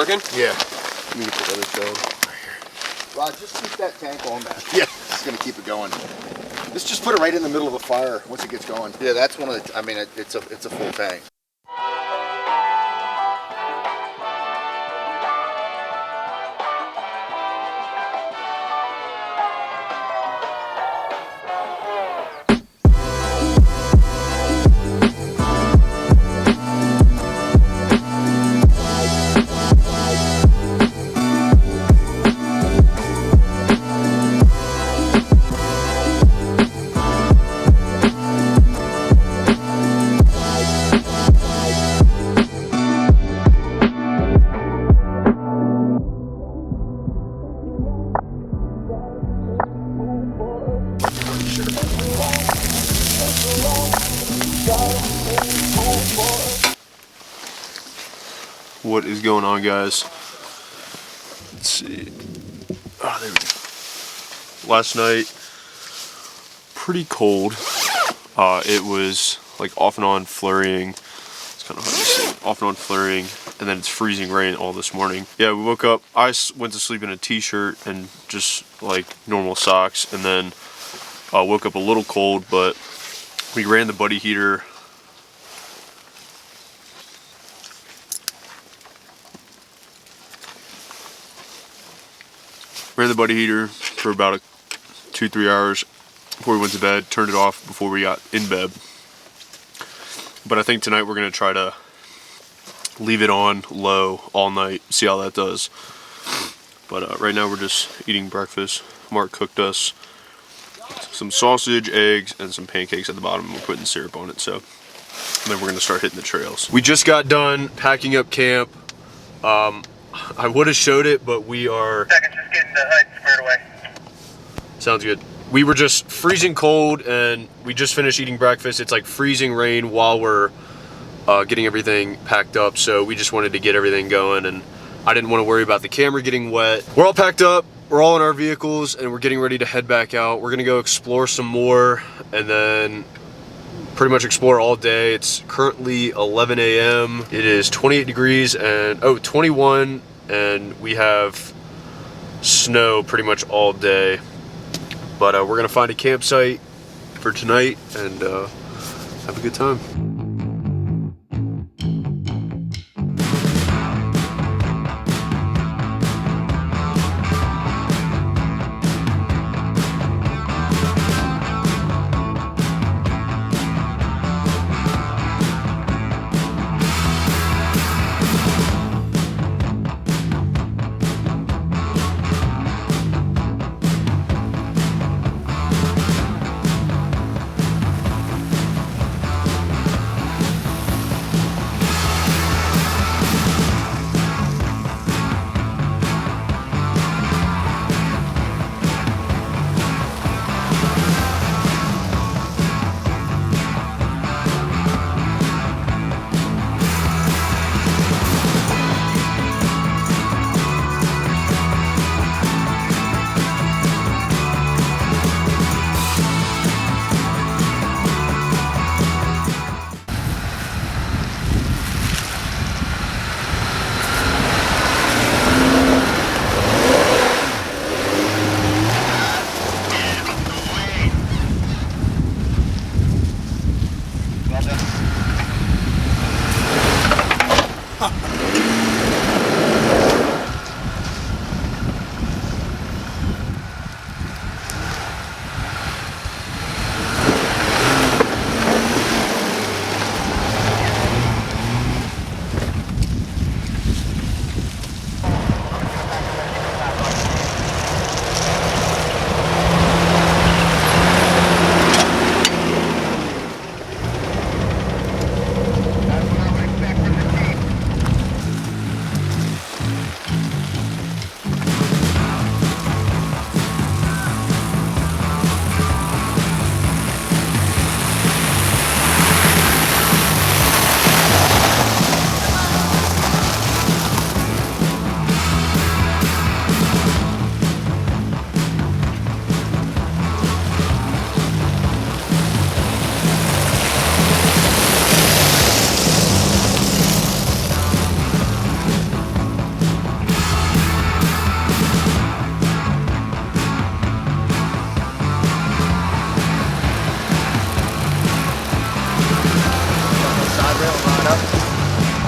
working? Yeah. Let me get the other side. Rod, just keep that tank on that. Yeah, it's gonna keep it going. Just put it right in the middle of the fire once it gets going. Yeah, that's one of the, I mean, it's a full tank. What is going on, guys? Let's see. Oh, there we go. Last night, pretty cold. It was like off and on flurrying. It's kind of hard to see. Off and on flurrying, and then it's freezing rain all this morning. Yeah, we woke up. I went to sleep in a t-shirt and just like normal socks, and then woke up a little cold, but we ran the buddy heater. Ran the buddy heater for about 2-3 hours before we went to bed. Turned it off before we got in bed. But I think tonight we're gonna try to leave it on low all night, see how that does. But right now we're just eating breakfast. Mark cooked us some sausage, eggs, and some pancakes at the bottom, and we're putting syrup on it. So then we're gonna start hitting the trails. We just got done packing up camp. I would have showed it, but we are... Just getting the HUD squared away. Sounds good. We were just freezing cold, and we just finished eating breakfast. It's like freezing rain while we're getting everything packed up, so we just wanted to get everything going, and I didn't want to worry about the camera getting wet. We're all packed up, we're all in our vehicles, and we're getting ready to head back out. We're gonna go explore some more, and then pretty much explore all day. It's currently 11 a.m. It is 28 degrees and 21, and we have snow pretty much all day. But we're gonna find a campsite for tonight and have a good time.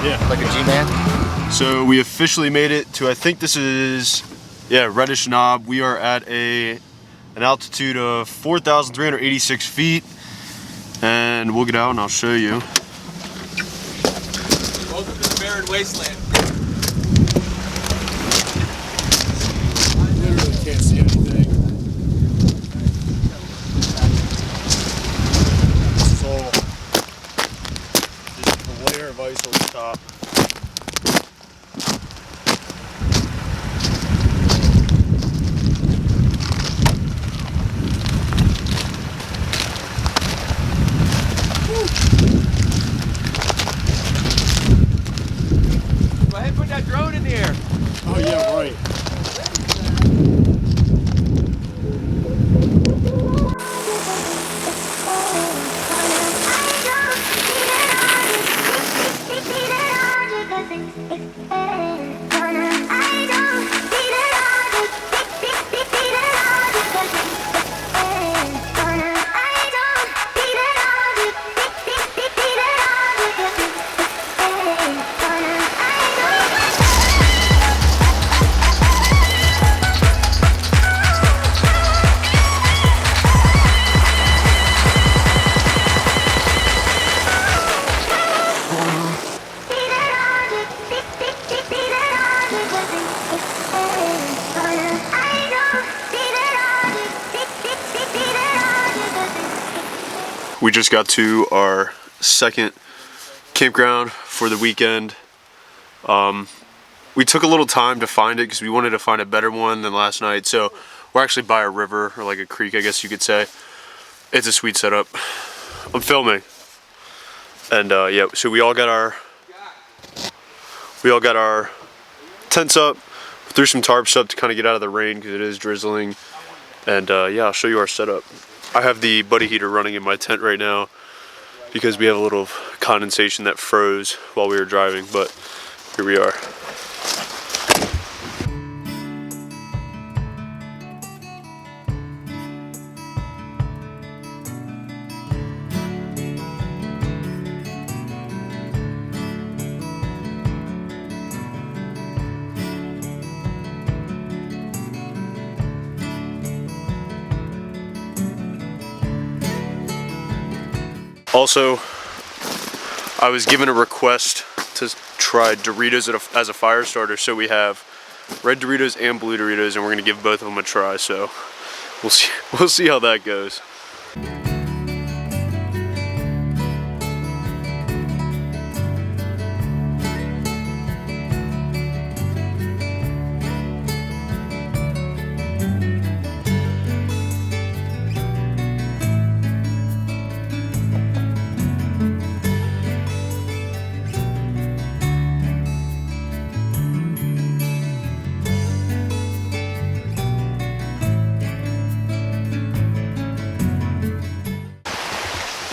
Yeah. Like a G-Man. So we officially made it to, I think this is, yeah, Reddish Knob. We are at an altitude of 4,386 feet. And we'll get out and I'll show you. Welcome to the barren wasteland. I literally can't see anything. This is all just a layer of ice on the top. Go ahead and put that drone in the air. Oh yeah, right. We just got to our second campground for the weekend. We took a little time to find it because we wanted to find a better one than last night. So we're actually by a river, or like a creek, I guess you could say. It's a sweet setup. I'm filming. And yeah, so we all got our tents up, threw some tarps up to kind of get out of the rain because it is drizzling. And yeah, I'll show you our setup. I have the buddy heater running in my tent right now because we have a little condensation that froze while we were driving, but here we are. Also, I was given a request to try Doritos as a fire starter, so we have red Doritos and blue Doritos, and we're gonna give both of them a try. So we'll see how that goes.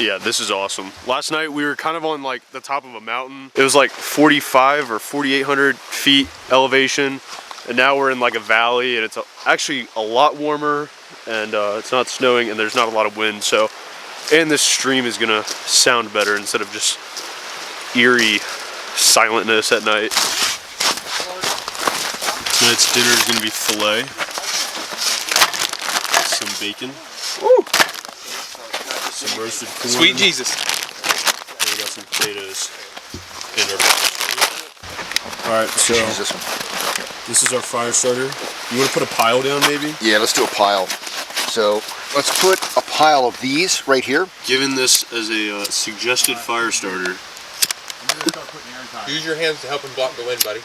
Yeah, this is awesome. Last night we were kind of on like the top of a mountain. It was like 45 or 4,800 feet elevation, and now we're in like a valley, and it's actually a lot warmer, and it's not snowing, and there's not a lot of wind. So, and this stream is gonna sound better instead of just eerie silentness at night. Tonight's dinner is gonna be filet, some bacon. Woo! Some roasted corn. Sweet Jesus. And we got some potatoes in our fire. Alright, so this is our fire starter. You want to put a pile down maybe? Yeah, let's do a pile. So let's put a pile of these right here. Given this as a suggested fire starter. Use your hands to help him block the wind, buddy.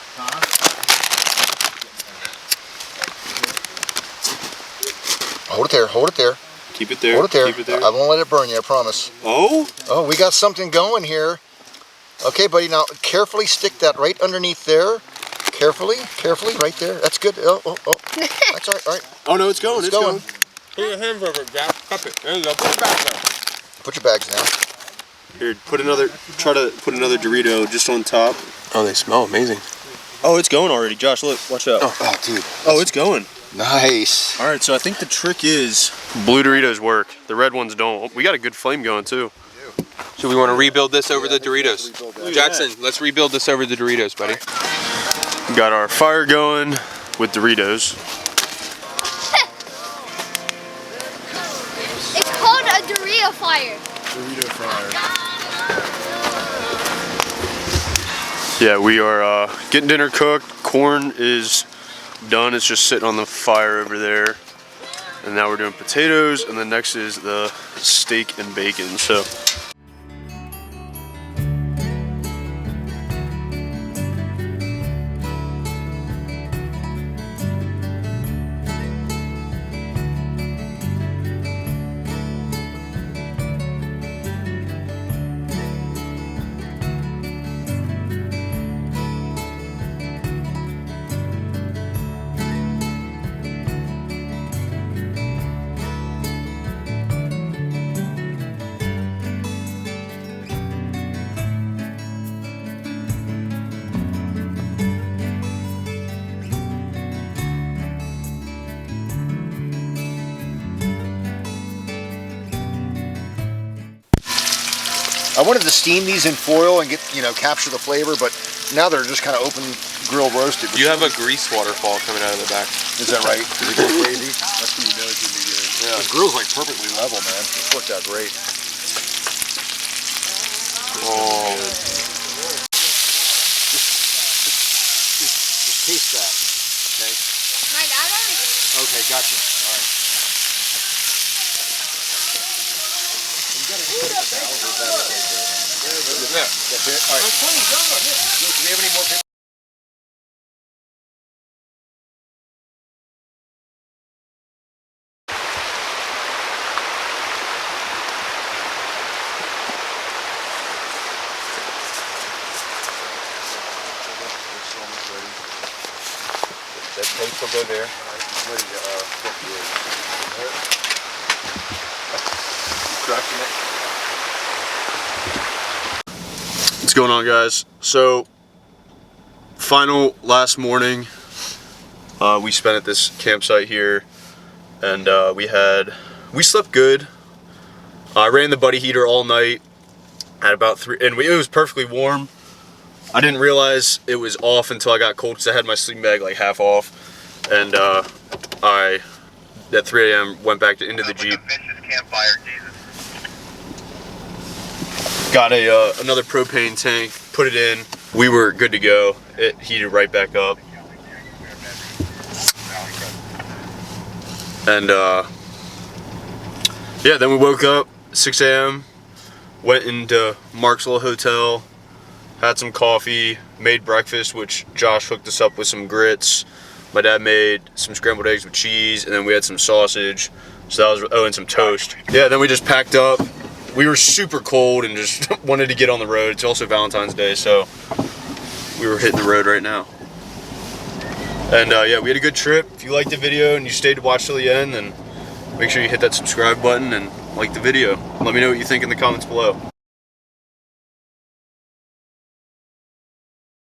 Hold it there, hold it there. Keep it there. Hold it there. Keep it there. I won't let it burn you, I promise. Oh? Oh, we got something going here. Okay, buddy, now carefully stick that right underneath there. Carefully, right there. That's good. Oh. That's all right. Oh no, it's going. It's going. Put your hands over it, Jack. Cup it. There you go. Put it back there. Put your bags down. Here, try to put another Dorito just on top. Oh, they smell amazing. Oh, it's going already. Josh, look, watch out. Oh, dude. Oh, it's going. Nice. All right, so I think the trick is blue Doritos work. The red ones don't. We got a good flame going too. Do we want to rebuild this over the I think we have Doritos? to rebuild that. Jackson, let's rebuild this over the Doritos, buddy. Got our fire going with Doritos. It's called a Dorito fire. Dorito fire. Yeah, we are getting dinner cooked. Corn is done. It's just sitting on the fire over there. And now we're doing potatoes, and then next is the steak and bacon. So. I wanted to steam these in foil and get, capture the flavor, but now they're just kind of open grill roasted. You have a grease waterfall coming out of the back. Is that right? Is it going crazy? That's when you know it's going to be good. Yeah. The grill's like perfectly level, man. It's worked out great. Oh. Just taste that. Okay. My dad already did. Okay, gotcha. All right. Yeah. That's it. All right. Do we have any more pictures? That tape will go there. I'm ready to cook yours. Cracking it. What's going on, guys? So, last morning, we spent at this campsite here, and we slept good. I ran the buddy heater all night at about 3, and it was perfectly warm. I didn't realize it was off until I got cold because I had my sleeping bag like half off, and I at 3 a.m. went back into the Jeep. Campfire, Jesus. Got another propane tank, put it in. We were good to go. It heated right back up. And yeah, then we woke up 6 a.m., went into Mark's little hotel, had some coffee, made breakfast, which Josh hooked us up with some grits. My dad made some scrambled eggs with cheese, and then we had some sausage. So that was, and some toast. Yeah, then we just packed up. We were super cold and just wanted to get on the road. It's also Valentine's Day, so we were hitting the road right now. And yeah, we had a good trip. If you liked the video and you stayed to watch till the end, then make sure you hit that subscribe button and like the video. Let me know what you think in the comments below.